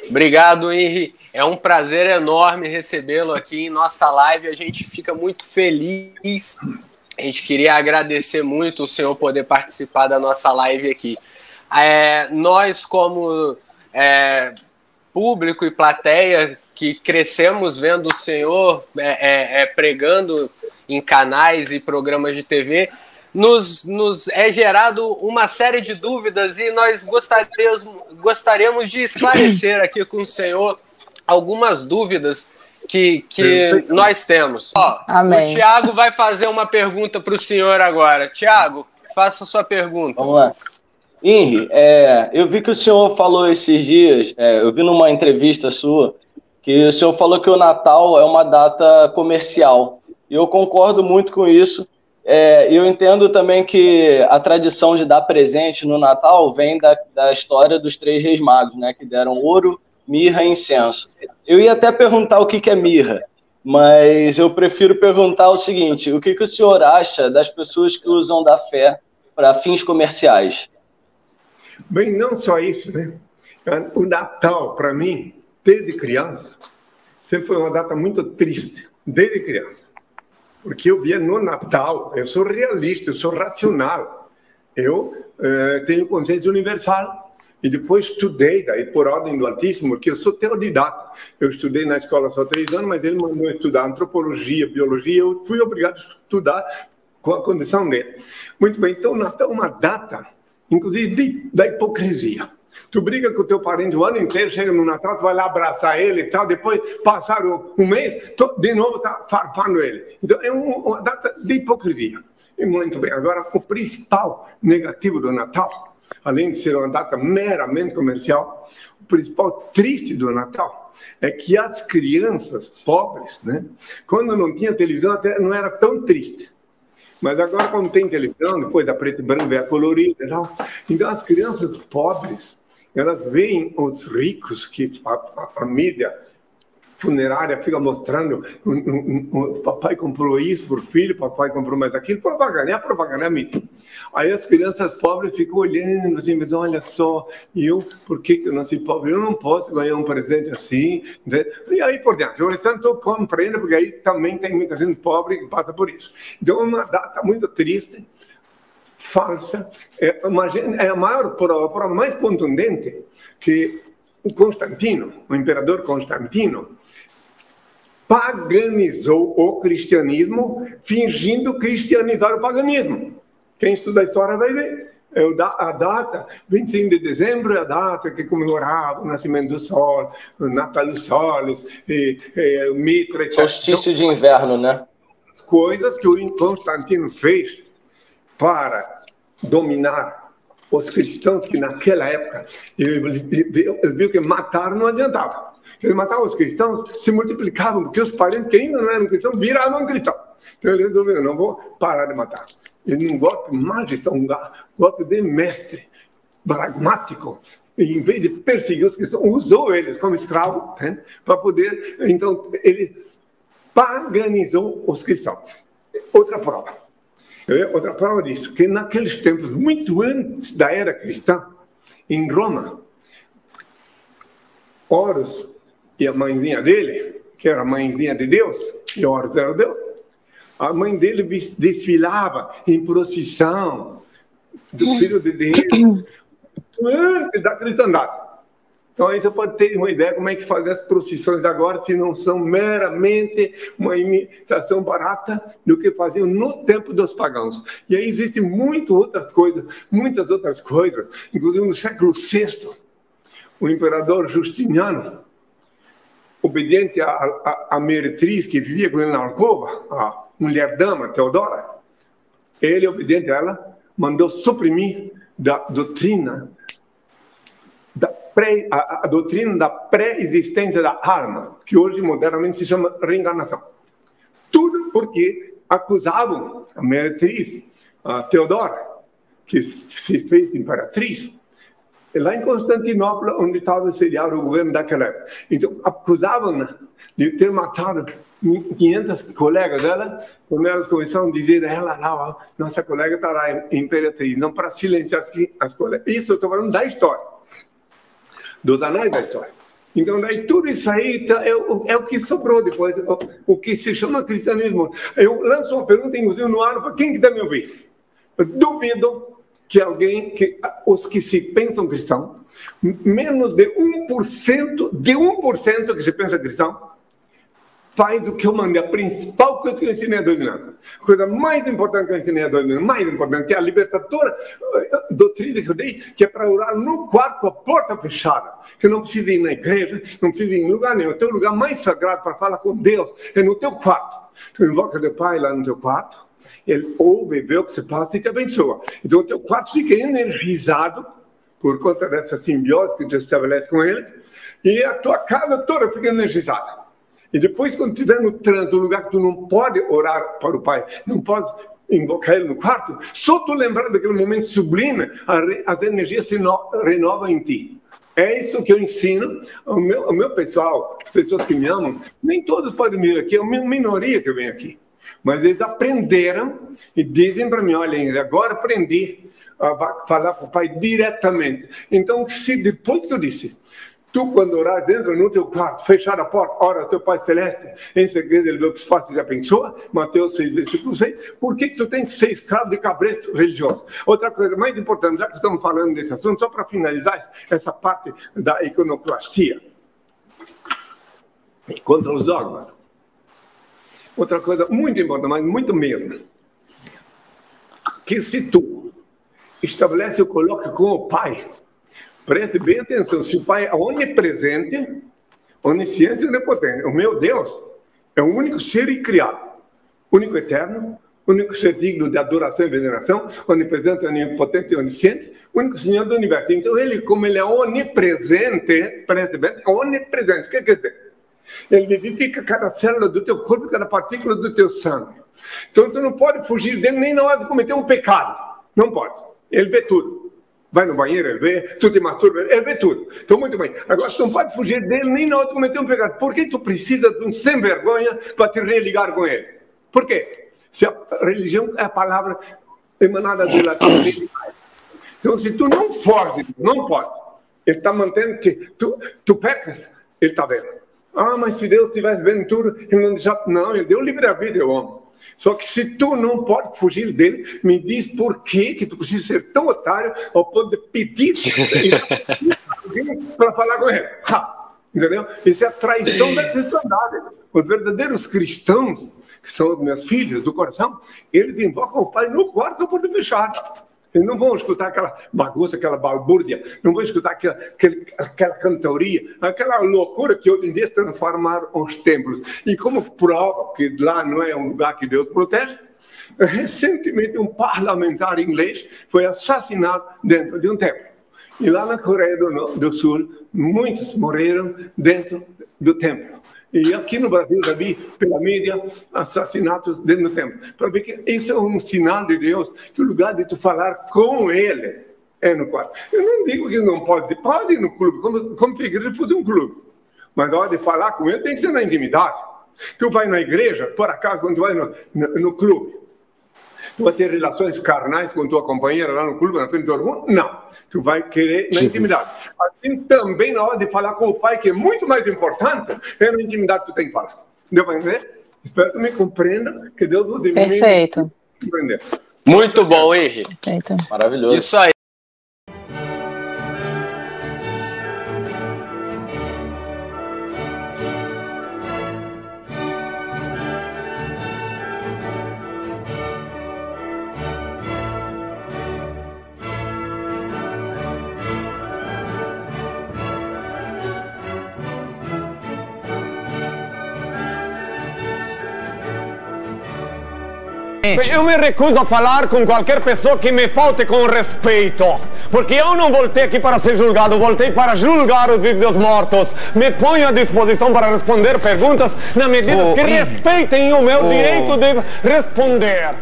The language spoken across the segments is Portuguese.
Obrigado, Henri. É um prazer enorme recebê-lo aqui em nossa live. A gente fica muito feliz. A gente queria agradecer muito o senhor poder participar da nossa live aqui. Nós, como público e plateia, que crescemos vendo o senhor pregando em canais e programas de TV, nos é gerado uma série de dúvidas e nós gostaríamos de esclarecer aqui com o senhor algumas dúvidas que nós temos. Amém. O Tiago vai fazer uma pergunta para o senhor agora. Tiago, faça sua pergunta. Vamos lá. Henri, eu vi que o senhor falou esses dias, eu vi numa entrevista sua, que o senhor falou que o Natal é uma data comercial. E eu concordo muito com isso. Eu entendo também que a tradição de dar presente no Natal vem da história dos 3 reis magos, né, que deram ouro, mirra e incenso. Eu ia até perguntar o que é mirra, mas eu prefiro perguntar o seguinte: o que o senhor acha das pessoas que usam da fé para fins comerciais? Bem, não só isso, né? O Natal, para mim, desde criança, sempre foi uma data muito triste, desde criança. Porque eu via no Natal, eu sou realista, eu sou racional. Eu tenho consciência universal. E depois estudei, daí por ordem do Altíssimo, porque eu sou teodidata. Eu estudei na escola só 3 anos, mas ele mandou estudar antropologia, biologia, eu fui obrigado a estudar com a condição dele. Muito bem, então o Natal é uma data, inclusive, da hipocrisia. Tu briga com o teu parente o ano inteiro, chega no Natal, tu vai lá abraçar ele e tal, depois passar um mês, de novo tá farpando ele. Então é uma data de hipocrisia. E muito bem, agora o principal negativo do Natal, além de ser uma data meramente comercial, o principal triste do Natal é que as crianças pobres, né, quando não tinha televisão até não era tão triste. Mas agora, quando tem televisão, depois da preto e branco, vem a colorida e tal. Então, as crianças pobres, elas veem os ricos que a mídia funerária fica mostrando: o papai comprou isso por filho, papai comprou mais aquilo, propaganda, propaganda é mito. Aí as crianças pobres ficam olhando assim, mas olha só, por que eu nasci pobre? Eu não posso ganhar um presente assim, né? E aí por diante. O restante eu compreendo, porque aí também tem muita gente pobre que passa por isso. Então é uma data muito triste, falsa, é a maior prova mais contundente que o Constantino, o imperador Constantino, paganizou o cristianismo, fingindo cristianizar o paganismo. Quem estuda a história vai ver. A data, 25 de dezembro, é a data que comemorava o nascimento do sol, o Natal dos Soles, o Mitra, etc. Solstício de inverno, né? As coisas que o Constantino fez para dominar os cristãos, que naquela época ele viu que matar não adiantava. Ele matava os cristãos, se multiplicavam, porque os parentes que ainda não eram cristãos viravam cristãos. Então ele resolveu: não vou parar de matar. Ele, um golpe magistral, um golpe de mestre, pragmático, em vez de perseguir os cristãos, usou eles como escravos, né, para poder. Então ele paganizou os cristãos. Outra prova disso, que naqueles tempos, muito antes da era cristã, em Roma, Horus e a mãezinha dele, que era a mãezinha de Deus, e Horus era Deus, a mãe dele desfilava em procissão do Filho de Deus, antes da cristandade. Então aí você pode ter uma ideia como é que fazer as procissões agora, se não são meramente uma imitação barata do que faziam no tempo dos pagãos. E aí existem muitas outras coisas, inclusive no século VI, o imperador Justiniano, obediente à meretriz que vivia com ele na alcova, a mulher-dama Teodora, ele, obediente a ela, mandou suprimir a doutrina da pré-existência da alma, que hoje modernamente se chama reencarnação. Tudo porque acusavam a meretriz, a Teodora, que se fez imperatriz, lá em Constantinopla, onde estava sediado o governo daquela época. Então, acusavam-na de ter matado 500 colegas dela, quando elas começaram a dizer: ela lá, ó, nossa colega está lá, imperatriz, não, para silenciar as colegas. Isso eu estou falando da história, dos anais da história. Então, daí tudo isso aí é o que sobrou depois, o que se chama cristianismo. Eu lanço uma pergunta, inclusive, no ar, para quem quiser me ouvir. Eu duvido que os que se pensam cristão, menos de 1% que se pensa cristão, faz o que eu mandei. A principal coisa que eu ensinei há 2 anos. A coisa mais importante que eu ensinei há 2 anos, mais importante, que é a libertadora doutrina que eu dei, que é para orar no quarto com a porta fechada. Que não precisa ir na igreja, não precisa ir em lugar nenhum. O teu lugar mais sagrado para falar com Deus é no teu quarto. Tu invoca teu pai lá no teu quarto, ele ouve, vê o que se passa e te abençoa. Então o teu quarto fica energizado por conta dessa simbiose que tu estabelece com ele, e a tua casa toda fica energizada. E depois, quando estiver no trânsito, no lugar que tu não pode orar para o Pai, não pode invocar Ele no quarto, só tu lembrar daquele momento sublime, as energias se renovam em ti. É isso que eu ensino ao meu pessoal, as pessoas que me amam. Nem todos podem vir aqui, é uma minoria que vem aqui. Mas eles aprenderam e dizem para mim, olha, agora aprendi a falar para o Pai diretamente. Então, se depois que eu disse, tu, quando orares, entra no teu quarto, fechar a porta, ora ao teu Pai Celeste, em segredo ele vê o que se passa e já pensou, Mateus 6, versículo 6, por que tu tens 6 escravos de cabresto religioso? Outra coisa mais importante, já que estamos falando desse assunto, só para finalizar essa parte da iconoclastia, contra os dogmas. Outra coisa muito importante, mas muito mesmo, que se tu estabelece o coloque com o Pai, preste bem atenção, se o Pai é onipresente, onisciente e onipotente, o meu Deus é o único ser criado, único eterno, único ser digno de adoração e veneração, onipresente, onipotente e onisciente, único Senhor do universo. Então ele, como ele é onipresente, preste bem, onipresente, o que quer dizer? Ele vivifica cada célula do teu corpo, cada partícula do teu sangue. Então tu não pode fugir dele nem na hora de cometer um pecado, não pode, ele vê tudo. Vai no banheiro, ele vê, tu te masturba, ele vê tudo. Então, muito bem. Agora, tu não pode fugir dele nem na hora de cometer um pecado. Por que tu precisa de um sem vergonha para te religar com ele? Por quê? Se a religião é a palavra emanada de latim. Então, se tu não foge, não pode. Ele está mantendo que tu pecas, ele está vendo. Ah, mas se Deus estivesse vendo tudo, ele não deixava. Não, ele deu livre-arbítrio ao homem. Só que se tu não pode fugir dele, me diz por que tu precisa ser tão otário ao ponto de pedir para falar com ele. Entendeu? Isso é a traição da cristandade. Os verdadeiros cristãos, que são os meus filhos do coração, eles invocam o Pai no quarto com a porta fechada. Eles não vão escutar aquela bagunça, aquela balbúrdia, não vão escutar aquela cantoria, aquela loucura que hoje em dia transformaram os templos. E como prova que lá não é um lugar que Deus protege, recentemente um parlamentar inglês foi assassinado dentro de um templo. E lá na Coreia do Sul, muitos morreram dentro do templo. E aqui no Brasil, já vi pela mídia assassinatos dentro do templo. Para ver que isso é um sinal de Deus, que o lugar de tu falar com Ele é no quarto. Eu não digo que não pode ir, pode ir no clube, como se a igreja fosse um clube. Mas a hora de falar com Ele tem que ser na intimidade. Tu vai na igreja, por acaso, quando tu vai no clube, tu vai ter relações carnais com tua companheira lá no clube, na frente de todo mundo? Não. Tu vai querer na intimidade. Assim também na hora de falar com o Pai, que é muito mais importante, é na intimidade que tu tem que falar. Deu para entender? Espero que tu me compreenda, que Deus nos ilumine. Perfeito. Muito bom, Henri. Perfeito. Maravilhoso. Isso aí. Eu me recuso a falar com qualquer pessoa que me falte com respeito. Porque eu não voltei aqui para ser julgado, voltei para julgar os vivos e os mortos. Me ponho à disposição para responder perguntas na medida que respeitem o meu direito de responder.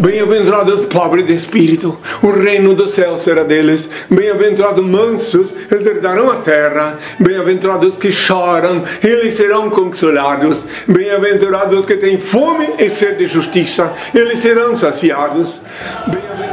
Bem-aventurados pobres de espírito, o reino do céu será deles. Bem-aventurados mansos, eles herdarão a terra. Bem-aventurados que choram, eles serão consolados. Bem-aventurados que têm fome e sede de justiça, eles serão saciados. Bem-aventurados